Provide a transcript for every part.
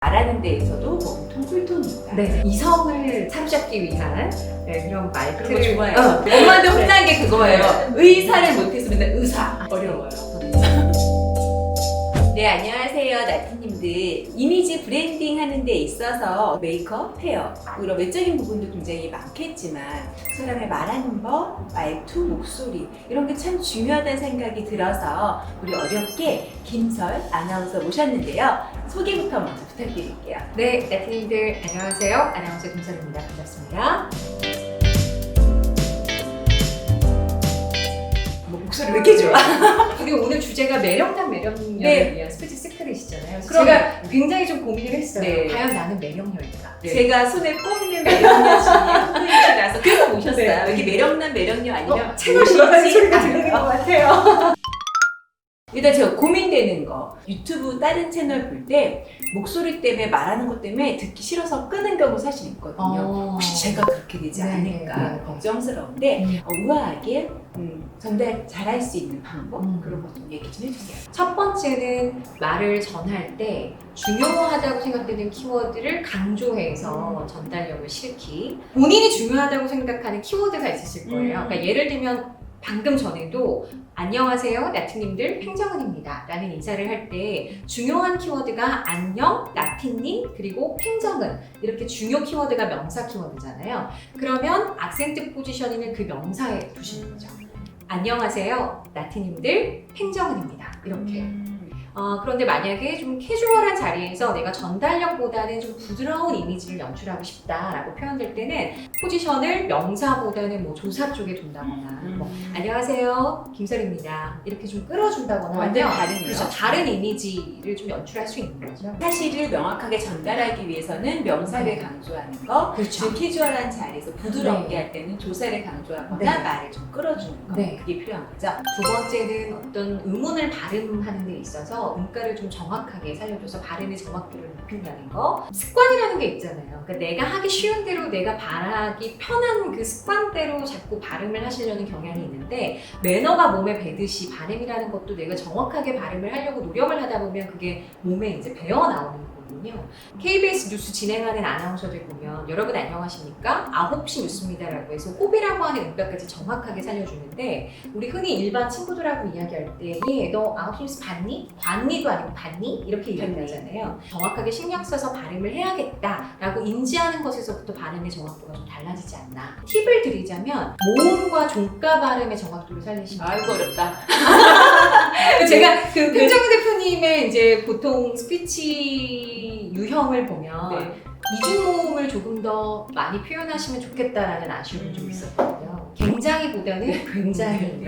말하는 데에서도 몸통 꿀통입니다. 네. 이성을 사로잡기 위한 그런 그런 거 말들을 좋아해요. 엄마한테 혼난 게 그거예요. 의사를 못해서 맨날 의사. 어려워요. 네, 안녕하세요. 나티님들. 이미지 브랜딩 하는 데 있어서 메이크업, 헤어, 그런 외적인 부분도 굉장히 많겠지만 사람의 말하는 법, 말투, 목소리 이런 게 참 중요하다는 생각이 들어서 우리 어렵게 김설 아나운서 모셨는데요. 소개부터 먼저 부탁드릴게요. 네, 나티님들 안녕하세요. 아나운서 김설입니다. 반갑습니다. 목소리 왜 이렇게 좋아? 그리고 오늘 주제가 매력남 매력녀를 네. 위한 스피치 시크릿이잖아요. 그래서 그럼- 제가 굉장히 좀 고민을 했어요. 네. 과연 나는 매력녀일까? 제가 손에 꼽는 매력녀 중에 포인트라서 그래서 모셨어요. 네. 여기 매력남 매력녀 아니면 채널 들어가는 소리가 보이지 들리는 않아요? 것 같아요. 일단 제가 고민되는 거 유튜브 다른 채널 볼 때 목소리 때문에 말하는 것 때문에 듣기 싫어서 끄는 경우 사실 있거든요. 혹시 제가 그렇게 되지 네, 않을까 네. 걱정스러운데 우아하게 전달 잘할 수 있는 방법 그런 것 좀 얘기 좀 해주세요. 첫 번째는 말을 전할 때 중요하다고 생각되는 키워드를 강조해서 전달력을 실기. 본인이 중요하다고 생각하는 키워드가 있으실 거예요. 그러니까 예를 들면 방금 전에도 안녕하세요 나티님들 팽정은입니다 라는 인사를 할 때 중요한 키워드가 안녕, 나티님, 그리고 팽정은 이렇게 중요 키워드가 명사 키워드잖아요. 그러면 악센트 포지셔닝을 그 명사에 두시는 거죠. 안녕하세요 나티님들 팽정은입니다 이렇게. 그런데 만약에 좀 캐주얼한 자리에서 내가 전달력보다는 좀 부드러운 이미지를 연출하고 싶다라고 표현될 때는 포지션을 명사보다는 뭐 조사 쪽에 둔다거나 뭐 안녕하세요 김설입니다 이렇게 좀 끌어준다거나 완전 하면 다르네요. 그래서 다른 이미지를 좀 연출할 수 있는 거죠. 사실을 명확하게 전달하기 위해서는 명사를 강조하는 거, 그렇죠. 좀 캐주얼한 자리에서 부드럽게 네. 할 때는 조사를 강조하거나 네. 말을 좀 끌어주는 거 네. 그게 필요한 거죠. 두 번째는 어떤 음운을 발음하는 데 있어서 음가를 좀 정확하게 살려줘서 발음의 정확도를 높인다는 거. 습관이라는 게 있잖아요. 그러니까 내가 하기 쉬운 대로 내가 말하기 편한 그 습관대로 자꾸 발음을 하시려는 경향이 있는데 매너가 몸에 배듯이 발음이라는 것도 내가 정확하게 발음을 하려고 노력을 하다 보면 그게 몸에 이제 배어 나오는 거거든요. KBS 뉴스 진행하는 아나운서들 보면 여러분 안녕하십니까? 9시 뉴스입니다라고 해서 호비라고 하는 음가까지 정확하게 살려주는데 우리 흔히 일반 친구들하고 이야기할 때 얘 너 9시 뉴스 봤니? 봤니도 아니고 봤니? 이렇게 이야기하잖아요. 정확하게 신경 써서 발음을 해야겠다라고 인지하는 것에서부터 발음의 정확도가 좀 달라지지 않나. 팁을 드리자면 모음과 종가 발음의 정확도를 살리시면 아이고 어렵다. 제가 그 팽정은 대표님의 이제 보통 스피치 유형을 보면 네. 이중모음을 조금 더 많이 표현하시면 좋겠다라는 아쉬움이 좀 있었거든요. 굉장히보다는 굉장히.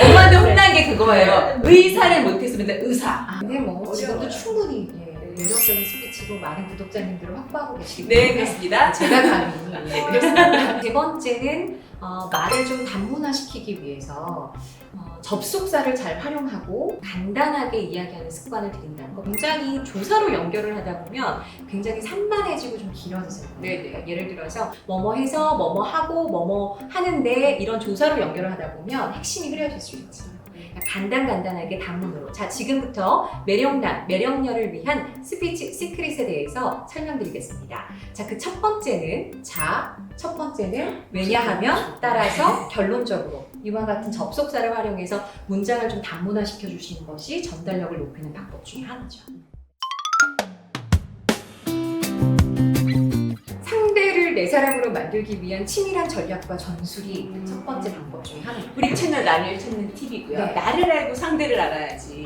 엄마한테 혼난 게 그거예요. 의사를 못해서 맨날 의사. 근데 뭐 지금도 어려워요. 충분히 매력적인 스피치로 많은 구독자님들을 확보하고 계시기 네, 때문에 그렇습니다. 제가 감히 그렇습니다. 세 번째는 말을 좀 단문화시키기 위해서 접속사를 잘 활용하고 간단하게 이야기하는 습관을 들인다는 거. 굉장히 조사로 연결을 하다 보면 굉장히 산만해지고 좀 길어지세요. 네네. 예를 들어서 뭐뭐 해서 뭐뭐 하고 뭐뭐 하는데 이런 조사로 연결을 하다 보면 핵심이 흐려질 수 있지. 간단하게 단문으로. 자, 지금부터 매력남, 매력녀를 위한 스피치 시크릿에 대해서 설명드리겠습니다. 자, 그 첫 번째는 왜냐하면 따라서 결론적으로 이와 같은 접속사를 활용해서 문장을 좀 단문화시켜 주시는 것이 전달력을 높이는 방법 중에 하나죠. 상대를 내 사람으로 만들기 위한 치밀한 전략과 전술이 첫 번째 방법 중에 하나입니다. 우리 채널 나를 찾는 팁이고요. 네. 나를 알고 상대를 알아야지.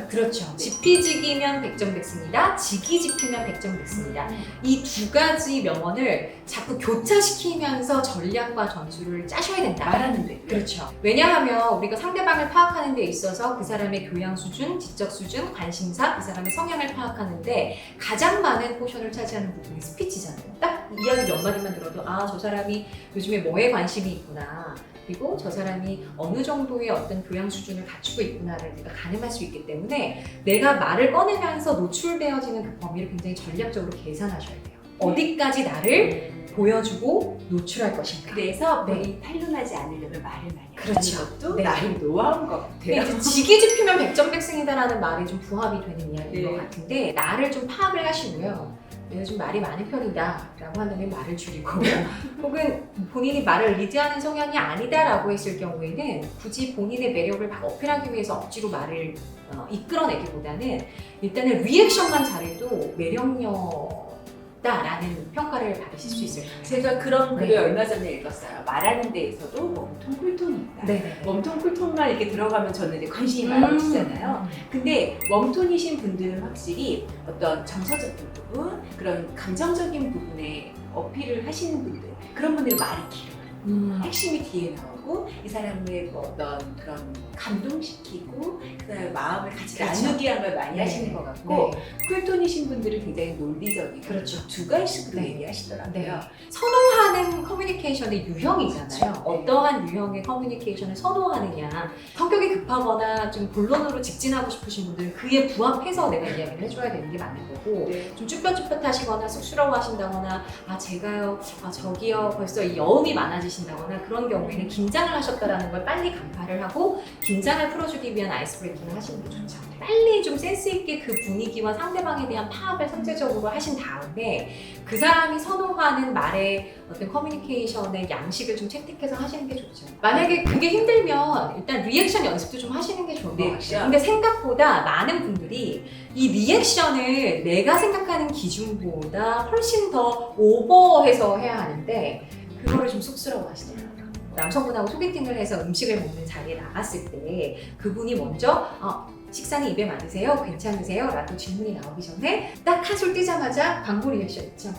그렇죠. 지피지기면 100점 됐습니다. 지기지피면 100점 됐습니다. 이 두 가지 명언을 자꾸 교차시키면서 전략과 전술을 짜셔야 된다. 말하는데. 그렇죠. 왜냐하면 우리가 상대방을 파악하는 데 있어서 그 사람의 교양 수준, 지적 수준, 관심사, 그 사람의 성향을 파악하는데 가장 많은 포션을 차지하는 부분이 스피치잖아요. 딱 이야기 몇 마디만 들어도 저 사람이 요즘에 뭐에 관심이 있구나. 그리고 저 사람이 어느 정도의 어떤 교양 수준을 갖추고 있구나를 내가 가늠할 수 있기 때문에 내가 말을 꺼내면서 노출되어지는 그 범위를 굉장히 전략적으로 계산하셔야 돼요. 어디까지 나를 보여주고 노출할 것인가. 그래서 네. 본인이 탄로나지 않으려면 말을 많이 그렇죠. 하는 것도 네. 나름 노하우인 것 같아요. 이제 지기지피면 백전백승이다라는 말이 좀 부합이 되는 이야기인 네. 것 같은데 나를 좀 파악을 하시고요. 내가 좀 말이 많은 편이다 라고 한다면 말을 줄이고 혹은 본인이 말을 리드하는 성향이 아니다라고 했을 경우에는 굳이 본인의 매력을 막 어필하기 위해서 억지로 말을 이끌어내기보다는 일단은 리액션만 잘해도 매력녀다라는 평가를 받으실 수 있을 거예요. 제가 그런 글을 네. 얼마 전에 읽었어요. 말하는 데에서도 몸통 쿨톤이 있다. 네. 웜톤 쿨톤만 이렇게 들어가면 저는 이제 관심이 많으시잖아요. 근데 웜톤이신 분들은 확실히 어떤 정서적인 부분, 그런 감정적인 부분에 어필을 하시는 분들, 그런 분들은 말이 길어요. 핵심이 뒤에 나오고 이 사람의 뭐 어떤 그런 감동시키고 그다음에 마음을 같이 그렇죠. 나누기 한 걸 많이 네. 하시는 것 같고 네. 쿨톤이신 분들은 굉장히 논리적이고 그렇죠. 두 가지씩 네. 얘기하시더라고요. 네. 선호하는 커뮤니케이션의 유형이잖아요. 그렇죠. 어떠한 유형의 커뮤니케이션을 선호하느냐. 성격이 급하거나 좀 본론으로 직진하고 싶으신 분들은 그에 부합해서 내가 이야기를 해줘야 되는 게 맞는 거고 네. 좀 쭈뼛쭈뼛하시거나 쑥스러워하신다거나 아 제가요, 아 저기요 벌써 이 여운이 많아지신다거나 그런 경우에는 긴장을 하셨다라는 걸 빨리 간파를 하고 긴장을 풀어주기 위한 아이스 브레이킹을 하시는 게 좋죠. 빨리 좀 센스 있게 그 분위기와 상대방에 대한 파악을 선제적으로 하신 다음에 그 사람이 선호하는 말의 어떤 커뮤니케이션의 양식을 좀 채택해서 하시는 게 좋죠. 만약에 그게 힘들면 일단 리액션 연습도 좀 하시는 게 좋은 것 같아요. 리액션. 근데 생각보다 많은 분들이 이 리액션을 내가 생각하는 기준보다 훨씬 더 오버해서 해야 하는데 그거를 좀 쑥스러워 하시더라고요. 남성분하고 소개팅을 해서 음식을 먹는 자리에 나갔을 때 그분이 먼저 식사는 입에 맞으세요? 괜찮으세요? 라고 질문이 나오기 전에 딱 한술 뜨자마자 광고 리액션 있죠.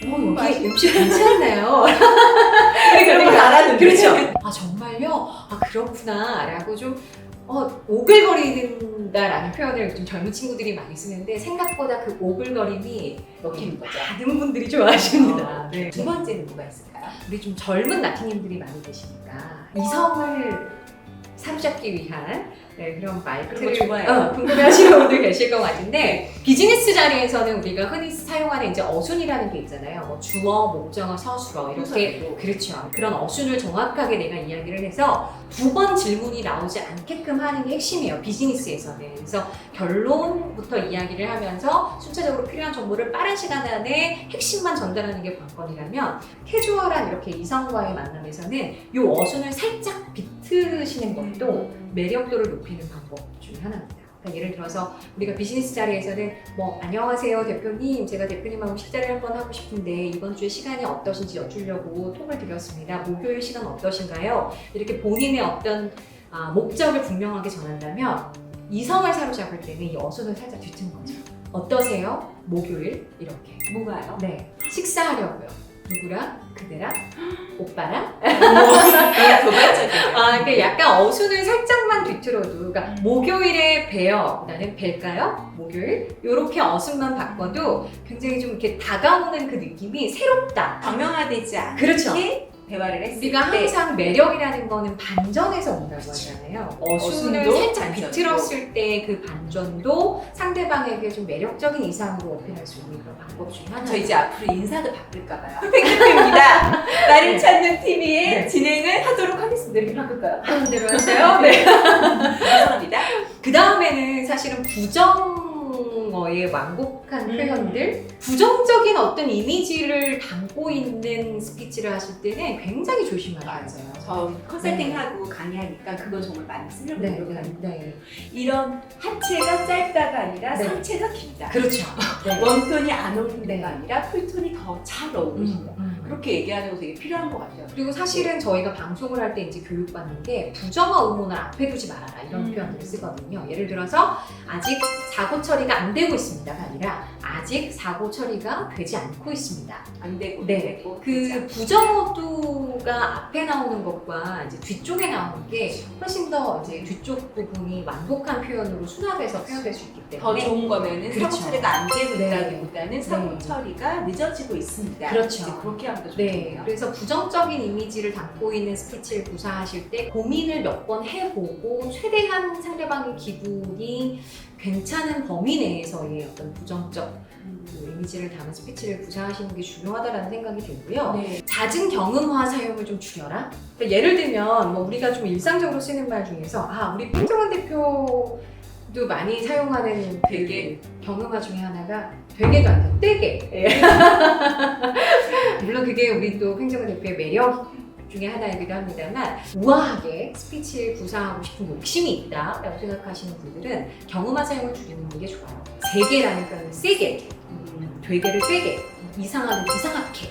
여기 음식 괜찮나요? 그런 걸 알았는데. 그렇죠. 아 정말요? 아 그렇구나 라고 좀 오글거린다라는 표현을 좀 젊은 친구들이 많이 쓰는데 생각보다 그 오글거림이 먹히는 거죠. 많은 분들이 좋아하십니다. 네. 두 번째는 뭐가 있을까요? 우리 좀 젊은 나티님들이 많이 계시니까 이성을 사로잡기 위한 그런 말들을 그런 거 좋아해요. 궁금해하시는 분들 계실 것 같은데 비즈니스 자리에서는 우리가 흔히 사용하는 이제 어순이라는 게 있잖아요. 뭐 주어, 목적어, 서술어 이렇게 순서대로. 그렇죠. 그런 어순을 정확하게 내가 이야기를 해서 두 번 질문이 나오지 않게끔 하는 게 핵심이에요. 비즈니스에서는. 그래서 결론부터 이야기를 하면서 순차적으로 필요한 정보를 빠른 시간 안에 핵심만 전달하는 게 관건이라면 캐주얼한 이렇게 이성과의 만남에서는 이 어순을 살짝 비트시는 것도 매력도를 높이는 방법 중에 하나입니다. 그러니까 예를 들어서 우리가 비즈니스 자리에서는 뭐 안녕하세요 대표님, 제가 대표님하고 식사를 한번 하고 싶은데 이번 주에 시간이 어떠신지 여쭈려고 톡을 드렸습니다. 목요일 시간 어떠신가요? 이렇게 본인의 어떤 목적을 분명하게 전한다면 이성을 사로잡을 때는 이 어순을 살짝 뒤트는 거죠. 어떠세요? 목요일 이렇게. 뭐가요? 네, 식사하려고요. 누구랑? 그대랑? 오빠랑? 너무 도발적이죠. 그러니까 약간 어순을 살짝만 뒤틀어도, 그러니까 목요일에 봬요. 나는 뵐까요? 목요일? 이렇게 어순만 바꿔도 굉장히 좀 이렇게 다가오는 그 느낌이 새롭다. 강명화되지 않게 그렇죠. 대화를 했을 우리가 때 항상 매력이라는 거는 반전에서 온다고 하잖아요. 어순을 어순도 살짝 반전도. 비틀었을 때 그 반전도 상대방에게 좀 매력적인 이상으로 어필할 수 있는 그런 방법 중에 하나예요. 저 이제 앞으로 인사도 바꿀까봐요. 팬카페입니다. 나를 찾는 TV의 네. 진행을 하도록 하겠습니다. 이렇게 바꿀까요? 하는 대로 하세요. 네. 감사합니다. 그 다음에는 사실은 부정어의 완곡한 표현들, 부정적인 어떤 이미지를 담고 있는 스피치를 하실 때는 굉장히 조심하셔야 돼요. 저 컨설팅하고 강의하니까 그건 정말 많이 쓰려고 네, 노력하는 네, 네. 이런 하체가 짧다가 아니라 네. 상체가 길다. 그렇죠. 네. 웜톤이 안 어울린다가 네. 아니라 쿨톤이 더 잘 어울리신다. 음. 그렇게 얘기하는 거 되게 필요한 것 같아요. 그리고 사실은 저희가 방송을 할 때 이제 교육받는 게 부정어 의문을 앞에 두지 말아라 이런 표현들을 쓰거든요. 예를 들어서 아직 사고 처리가 안 되고 있습니다가 아니라 아직 사고 처리가 되지 않고 있습니다. 안 되고 네. 되고 그 부정어도가 앞에 나오는 것과 이제 뒤쪽에 나오는 게 훨씬 더 이제 뒤쪽 부분이 완곡한 표현으로 순합해서 표현될 수 있기 더 때문에 좋은 거면은 그렇죠. 사고 처리가 안 되고 네. 있다기보다는 사고 네. 처리가 늦어지고 있습니다. 그렇죠. 이제 그렇게 하면 더 네, 좋겠네요. 그래서 부정적인 이미지를 담고 있는 스피치를 구사하실 때 고민을 몇 번 해보고 최대한 상대방의 기분이 괜찮은 범위 내에서의 어떤 부정적 그 이미지를 담은 스피치를 구사하시는 게 중요하다라는 생각이 들고요. 네. 잦은 경음화 사용을 좀 줄여라. 그러니까 예를 들면 뭐 우리가 좀 일상적으로 쓰는 말 중에서 우리 황정원 대표도 많이 사용하는 되게. 그 경음화 중에 하나가 되게도 안 돼. 되게. 예. 물론 그게 우리 또 황정원 대표의 매력 중에 하나이기도 합니다만 우아하게 스피치를 구사하고 싶은 욕심이 있다라고 생각하시는 분들은 경음화 사용을 줄이는 게 좋아요. 세게라는 표현을 세게, 되게를 되게, 이상하게 이상하게.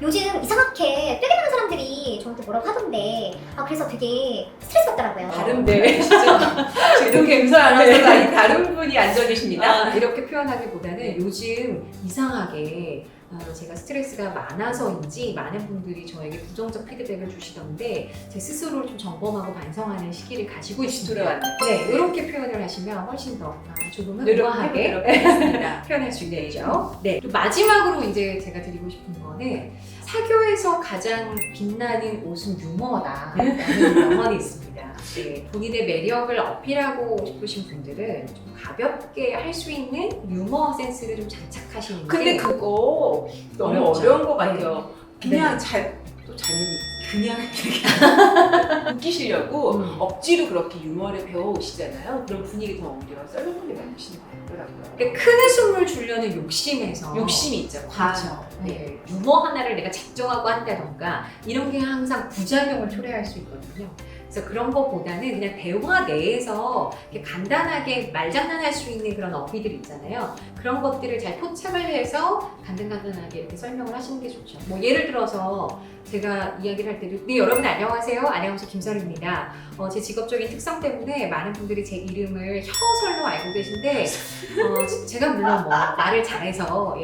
요즘 이상하게 떼게 하는 사람들이 저한테 뭐라고 하던데 그래서 되게 스트레스 받더라고요. 다른 분 진짜 지금 김서연 아나운서가 아닌 다른 분이 앉아 계십니다. 이렇게 표현하기보다는 요즘 이상하게 제가 스트레스가 많아서인지 많은 분들이 저에게 부정적 피드백을 주시던데 제 스스로를 좀 점검하고 반성하는 시기를 가지고 있습니다. 돌아왔네. 네, 이렇게 표현을 하시면 훨씬 더 조금은 노력하게 우아하게 하겠습니다. 표현할 수 있겠죠. 네. 또 마지막으로 이제 제가 드리고 싶은 거는 사교에서 가장 빛나는 옷은 유머다라는 명언이 있습니다. 네, 본인의 매력을 어필하고 싶으신 분들은 좀 가볍게 할 수 있는 유머 센스를 좀 장착하시는 게 근데 그거 너무 어렵죠. 어려운 것 같아요. 그냥 네. 또 잘못 그냥 이렇게 웃기시려고 억지로 그렇게 유머를 배워오시잖아요. 그럼 분위기 더 오히려 썰렁하게 만드시는 것 같더라고요. 그러니까 큰 웃음을 주려는 욕심에서 욕심이 있죠. 그렇죠. 네. 네. 유머 하나를 내가 작정하고 한다던가 이런 게 항상 부작용을 초래할 수 있거든요. 그래서 그런 것보다는 그냥 대화 내에서 이렇게 간단하게 말장난할 수 있는 그런 어휘들 있잖아요. 그런 것들을 잘 포착을 해서 간단하게 이렇게 설명을 하시는 게 좋죠. 뭐 예를 들어서 제가 이야기를 할 때도 네, 여러분 안녕하세요. 아나운서 김설입니다. 제 직업적인 특성 때문에 많은 분들이 제 이름을 혀설로 알고 계신데 제가 물론 뭐 말을 잘해서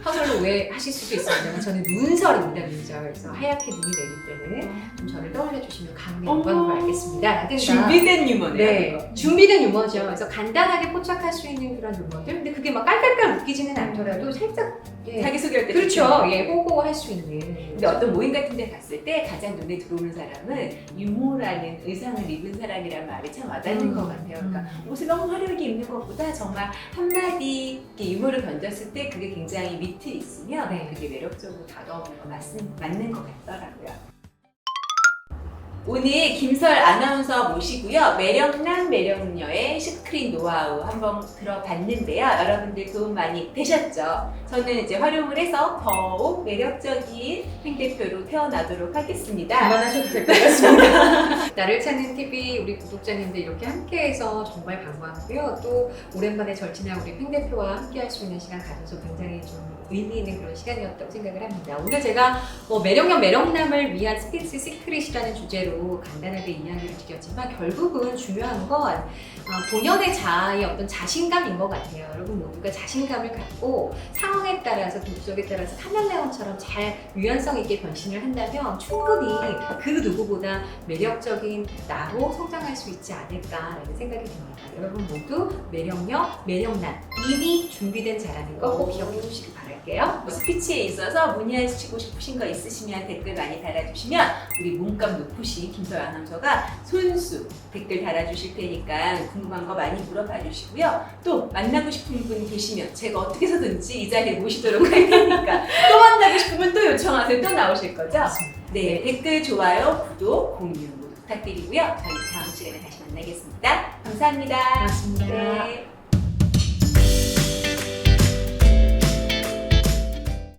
혀설로 오해하실 수도 있습니다만 저는 눈설입니다. 눈설. 그래서 하얗게 눈이 내릴 때는 좀 저를 떠올려 주시면 강의 영광으로 알겠습니다. 라든가. 준비된 유머네요. 네, 그거. 준비된 유머죠. 그래서 간단하게 포착할 수 있는 그런 유머들. 근데 그게 막 깔깔깔 웃기지는 않더라도 살짝 자기소개할 때 그렇죠. 좋죠. 호구할 수 있는. 근데 어떤 모임 같은 데 갔을 때 가장 눈에 들어오는 사람은 유모라는 의상을 입은 사람이란 말이 참 와닿는 것 같아요. 그러니까 옷을 너무 화려하게 입는 것보다 정말 한마디 이렇게 유머를 던졌을 때 그게 굉장히 위트 있으면 네. 그게 매력적으로 다가오는 거 맞는 것 같더라고요. 오늘 김설 아나운서 모시고요. 매력남 매력녀의 시크릿 노하우 한번 들어봤는데요. 여러분들 도움 많이 되셨죠? 저는 이제 활용을 해서 더욱 매력적인 횡대표로 태어나도록 하겠습니다. 그만하셔도 될 것 같습니다. 나를 찾는 TV 우리 구독자님들 이렇게 함께해서 정말 반가웠고요. 또 오랜만에 절친한 우리 팽 대표와 함께할 수 있는 시간 가져서 굉장히 좀 의미 있는 그런 시간이었다고 생각을 합니다. 오늘 제가 매력녀 매력남을 위한 스피치 시크릿이라는 주제로 간단하게 이야기를 드렸지만 결국은 중요한 건 본연의 자아의 어떤 자신감인 것 같아요. 여러분 모두가 자신감을 갖고 상황에 따라서 목적에 따라서 카멜레온처럼 잘 유연성 있게 변신을 한다면 충분히 그 누구보다 매력적인 나로 성장할 수 있지 않을까라는 생각이 듭니다. 여러분 모두 매력녀 매력남 이미 준비된 자라는 거 꼭 기억해 주시기 바랄게요. 스피치에 있어서 문의하시고 싶으신 거 있으시면 댓글 많이 달아주시면 우리 몸값 높으신 김설 아나운서가 손수 댓글 달아주실 테니까 궁금한 거 많이 물어봐 주시고요. 또 만나고 싶은 분 계시면 제가 어떻게 해서든지 이 자리에 모시도록 할 테니까 또 만나고 싶으면 또 요청하세요. 또 나오실 거죠? 네, 댓글, 좋아요, 구독, 공유 모두 부탁드리고요. 저희 다음 시간에 다시 만나겠습니다. 감사합니다. 고맙습니다. 네.